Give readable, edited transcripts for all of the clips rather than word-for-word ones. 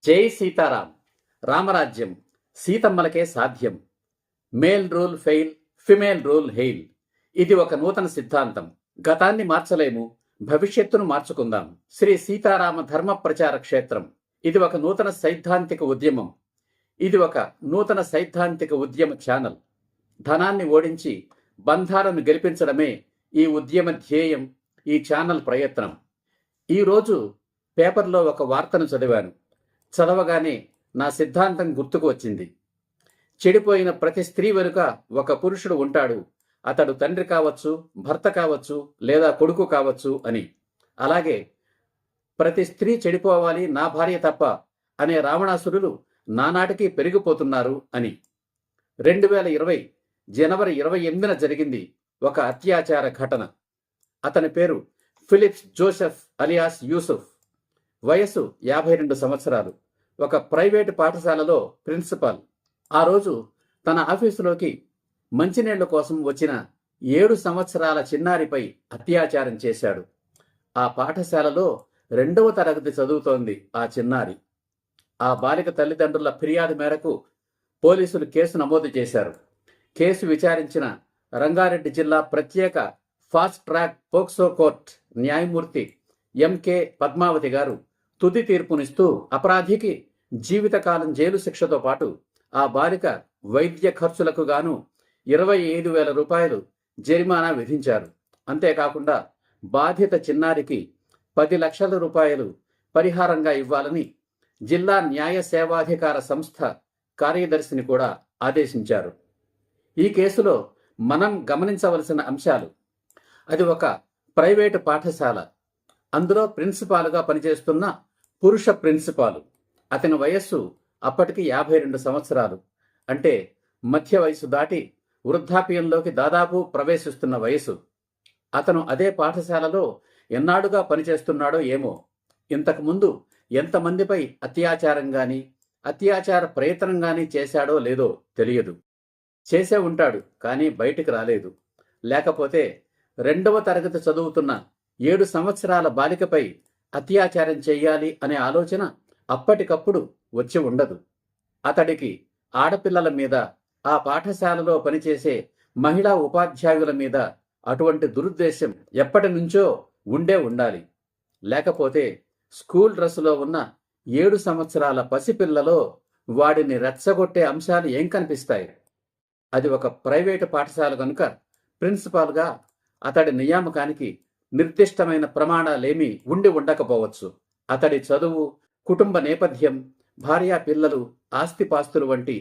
జై సీతారాం. రామరాజ్యం సీతమ్మలకే సాధ్యం. Male rule fail, female rule hail. ఇది ఒక నూతన సిద్ధాంతం. గతాన్ని మార్చలేము, భవిష్యత్తును మార్చుకుందాం. శ్రీ సీతారామ ధర్మ ప్రచార క్షేత్రం. ఇది ఒక నూతన సైద్ధాంతిక ఉద్యమం. ఇది ఒక నూతన సైద్ధాంతిక ఉద్యమ ఛానల్. ధనాన్ని ఓడించి బంధాలను గెలిపించడమే ఈ ఉద్యమ ధ్యేయం, ఈ ఛానల్ ప్రయత్నం. ఈరోజు పేపర్లో ఒక వార్తను చదివాను. చదవగానే నా సిద్ధాంతం గుర్తుకు వచ్చింది. చెడిపోయిన ప్రతి స్త్రీ వెనుక ఒక పురుషుడు ఉంటాడు. అతడు తండ్రి కావచ్చు, భర్త కావచ్చు, లేదా కొడుకు కావచ్చు అని. అలాగే ప్రతి స్త్రీ చెడిపోవాలి, నా భార్య తప్ప అనే రావణాసురులు నానాటికి పెరిగిపోతున్నారు అని. 2020 జనవరి 28న జరిగింది ఒక అత్యాచార ఘటన. అతని పేరు ఫిలిప్స్ జోసెఫ్ అలియాస్ యూసుఫ్. వయసు 52 సంవత్సరాలు. ఒక ప్రైవేటు పాఠశాలలో ప్రిన్సిపాల్. ఆ రోజు తన ఆఫీసులోకి మంచినీళ్ల కోసం వచ్చిన 7 సంవత్సరాల చిన్నారిపై అత్యాచారం చేశాడు. ఆ పాఠశాలలో 2వ తరగతి చదువుతోంది ఆ చిన్నారి. ఆ బాలిక తల్లిదండ్రుల ఫిర్యాదు మేరకు పోలీసులు కేసు నమోదు చేశారు. కేసు విచారించిన రంగారెడ్డి జిల్లా ప్రత్యేక ఫాస్ట్ ట్రాక్ పోక్సో కోర్ట్ న్యాయమూర్తి ఎంకే పద్మావతి గారు తుది తీర్పునిస్తూ అపరాధికి జీవితకాలం జైలు శిక్షతో పాటు ఆ బాలిక వైద్య ఖర్చులకు గాను 25,000 రూపాయలు జరిమానా విధించారు. అంతేకాకుండా బాధిత చిన్నారికి 10 లక్షల రూపాయలు పరిహారంగా ఇవ్వాలని జిల్లా న్యాయ సేవాధికార సంస్థ కార్యదర్శిని కూడా ఆదేశించారు. ఈ కేసులో మనం గమనించవలసిన అంశాలు: అది ఒక ప్రైవేటు పాఠశాల. అందులో ప్రిన్సిపాలుగా పనిచేస్తున్న పురుష ప్రిన్సిపాలు. అతని వయస్సు అప్పటికి 52 సంవత్సరాలు. అంటే మధ్య వయసు దాటి వృద్ధాప్యంలోకి దాదాపు ప్రవేశిస్తున్న వయసు. అతను అదే పాఠశాలలో ఎన్నాడుగా పనిచేస్తున్నాడో ఏమో. ఇంతకుముందు ఎంతమందిపై అత్యాచారం గాని, అత్యాచార ప్రయత్నం గాని చేశాడో లేదో తెలియదు. చేసే ఉంటాడు, కానీ బయటికి రాలేదు. లేకపోతే 2వ తరగతి చదువుతున్న 7 సంవత్సరాల బాలికపై అత్యాచారం చెయ్యాలి అనే ఆలోచన అప్పటికప్పుడు వచ్చి ఉండదు. అతడికి ఆడపిల్లల మీద, ఆ పాఠశాలలో పనిచేసే మహిళా ఉపాధ్యాయుల మీద అటువంటి దురుద్దేశం ఎప్పటి నుంచో ఉండాలి. లేకపోతే స్కూల్ డ్రెస్సులో ఉన్న 7 సంవత్సరాల పసిపిల్లలో వాడిని రెచ్చగొట్టే అంశాలు ఏం కనిపిస్తాయి? అది ఒక ప్రైవేటు పాఠశాల కనుక ప్రిన్సిపాల్గా అతడి నియామకానికి నిర్దిష్టమైన ప్రమాణాలేమీ ఉండకపోవచ్చు. అతడి చదువు, కుటుంబ నేపథ్యం, భార్యా పిల్లలు, ఆస్తిపాస్తులు వంటి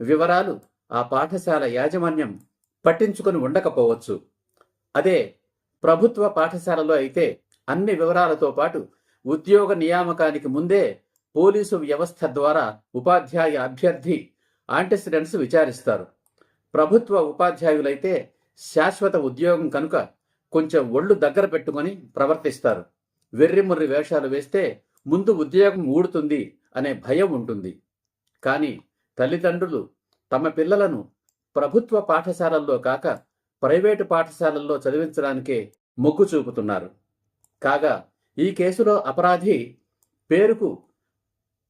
వివరాలు ఆ పాఠశాల యాజమాన్యం పట్టించుకొని ఉండకపోవచ్చు. అదే ప్రభుత్వ పాఠశాలలో అయితే అన్ని వివరాలతో పాటు ఉద్యోగ నియామకానికి ముందే పోలీసు వ్యవస్థ ద్వారా ఉపాధ్యాయ అభ్యర్థి ఆంటెసిడెంట్స్ విచారిస్తారు. ప్రభుత్వ ఉపాధ్యాయులైతే శాశ్వత ఉద్యోగం కనుక కొంచెం ఒళ్ళు దగ్గర పెట్టుకొని ప్రవర్తిస్తారు. వెర్రిముర్రి వేషాలు వేస్తే ముందు ఉద్యోగం ఊడుతుంది అనే భయం ఉంటుంది. కానీ తల్లిదండ్రులు తమ పిల్లలను ప్రభుత్వ పాఠశాలల్లో కాక ప్రైవేటు పాఠశాలల్లో చదివించడానికే మొగ్గు చూపుతున్నారు. కాగా ఈ కేసులో అపరాధి పేరుకు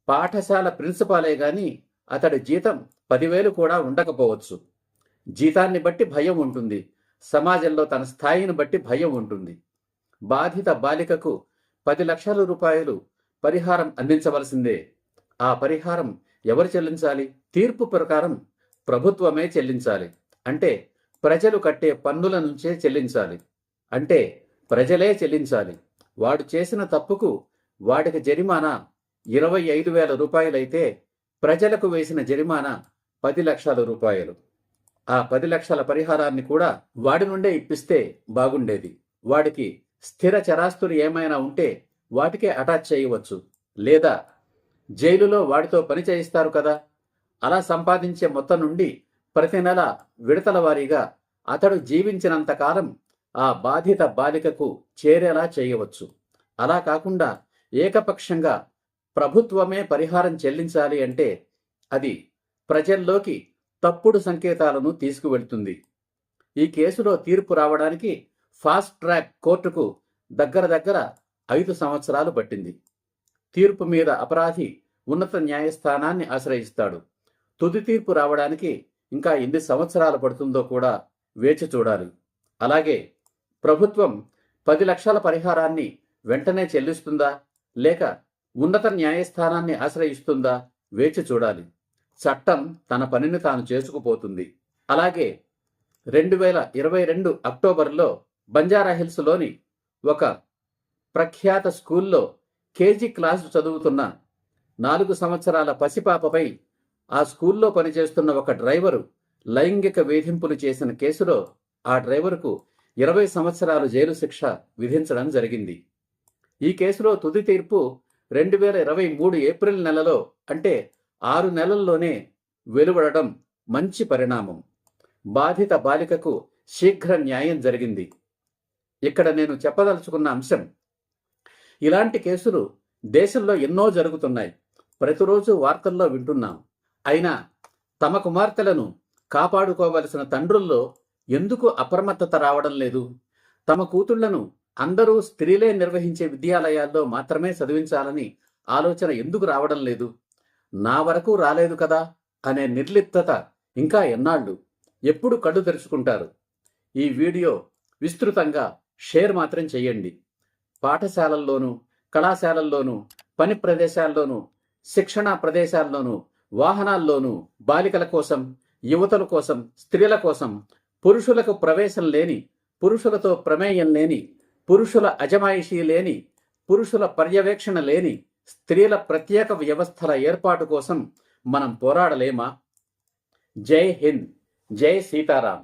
పాఠశాల ప్రిన్సిపాలే గాని అతడి జీతం 10,000 కూడా ఉండకపోవచ్చు. జీతాన్ని బట్టి భయం ఉంటుంది. సమాజంలో తన స్థాయిని బట్టి భయం ఉంటుంది. బాధిత బాలికకు 10 లక్షల రూపాయలు పరిహారం అందించవలసిందే. ఆ పరిహారం ఎవరు చెల్లించాలి? తీర్పు ప్రకారం ప్రభుత్వమే చెల్లించాలి. అంటే ప్రజలు కట్టే పన్నుల నుంచే చెల్లించాలి. అంటే ప్రజలే చెల్లించాలి. వాడు చేసిన తప్పుకు వాడికి జరిమానా 25,000 రూపాయలైతే ప్రజలకు వేసిన జరిమానా 10 లక్షల రూపాయలు. ఆ 10 లక్షల పరిహారాన్ని కూడా వాడి నుండే ఇప్పిస్తే బాగుండేది. వాడికి స్థిర చరాస్తులు ఏమైనా ఉంటే వాటికే అటాచ్ చేయవచ్చు. లేదా జైలులో వాడితో పని చేయిస్తారు కదా, అలా సంపాదించే మొత్తం నుండి ప్రతి నెల విడతల వారీగా అతడు జీవించినంతకాలం ఆ బాధిత బాలికకు చేరేలా చేయవచ్చు. అలా కాకుండా ఏకపక్షంగా ప్రభుత్వమే పరిహారం చెల్లించాలి అంటే అది ప్రజల్లోకి తప్పుడు సంకేతాలను తీసుకువెళ్తుంది. ఈ కేసులో తీర్పు రావడానికి ఫాస్ట్ ట్రాక్ కోర్టుకు దగ్గర 5 సంవత్సరాలు పట్టింది. తీర్పు మీద అపరాధి ఉన్నత న్యాయస్థానాన్ని ఆశ్రయిస్తాడు. తుది తీర్పు రావడానికి ఇంకా ఎన్ని సంవత్సరాలు పడుతుందో కూడా వేచి చూడాలి. అలాగే ప్రభుత్వం 10 లక్షల పరిహారాన్ని వెంటనే చెల్లిస్తుందా లేక ఉన్నత న్యాయస్థానాన్ని ఆశ్రయిస్తుందా వేచి చూడాలి. చట్టం తన పనిని తాను చేసుకుపోతుంది. అలాగే 2022 అక్టోబర్లో బంజారాహిల్స్లోని ఒక ప్రఖ్యాత స్కూల్లో కేజీ క్లాసు చదువుతున్న 4 సంవత్సరాల పసిపాపపై ఆ స్కూల్లో పనిచేస్తున్న ఒక డ్రైవరు లైంగిక వేధింపులు చేసిన కేసులో ఆ డ్రైవరుకు 20 సంవత్సరాలు జైలు శిక్ష విధించడం జరిగింది. ఈ కేసులో తుది తీర్పు 2023 ఏప్రిల్ నెలలో, అంటే 6 నెలల్లోనే వెలువడడం మంచి పరిణామం. బాధిత బాలికకు శీఘ్ర న్యాయం జరిగింది. ఇక్కడ నేను చెప్పదలుచుకున్న అంశం, ఇలాంటి కేసులు దేశంలో ఎన్నో జరుగుతున్నాయి. ప్రతిరోజు వార్తల్లో వింటున్నాం. అయినా తమ కుమార్తెలను కాపాడుకోవలసిన తండ్రుల్లో ఎందుకు అప్రమత్తత రావడం లేదు? తమ కూతుళ్లను అందరూ స్త్రీలే నిర్వహించే విద్యాలయాల్లో మాత్రమే చదివించాలని ఆలోచన ఎందుకు రావడం లేదు? నా వరకు రాలేదు కదా అనే నిర్లిప్తత ఇంకా ఎన్నాళ్ళు? ఎప్పుడు కళ్ళు తెరుచుకుంటారు? ఈ వీడియో విస్తృతంగా షేర్ మాత్రం చేయండి. పాఠశాలల్లోనూ, కళాశాలల్లోనూ, పని ప్రదేశాల్లోనూ, శిక్షణా ప్రదేశాల్లోనూ, వాహనాల్లోనూ బాలికల కోసం, యువతల కోసం, స్త్రీల కోసం, పురుషులకు ప్రవేశం లేని, పురుషులతో ప్రమేయం లేని, పురుషుల అజమాయిషీ లేని, పురుషుల పర్యవేక్షణ లేని స్త్రీల ప్రత్యేక వ్యవస్థల ఏర్పాటు కోసం మనం పోరాడలేమా? జై హింద్, జై సీతారాం.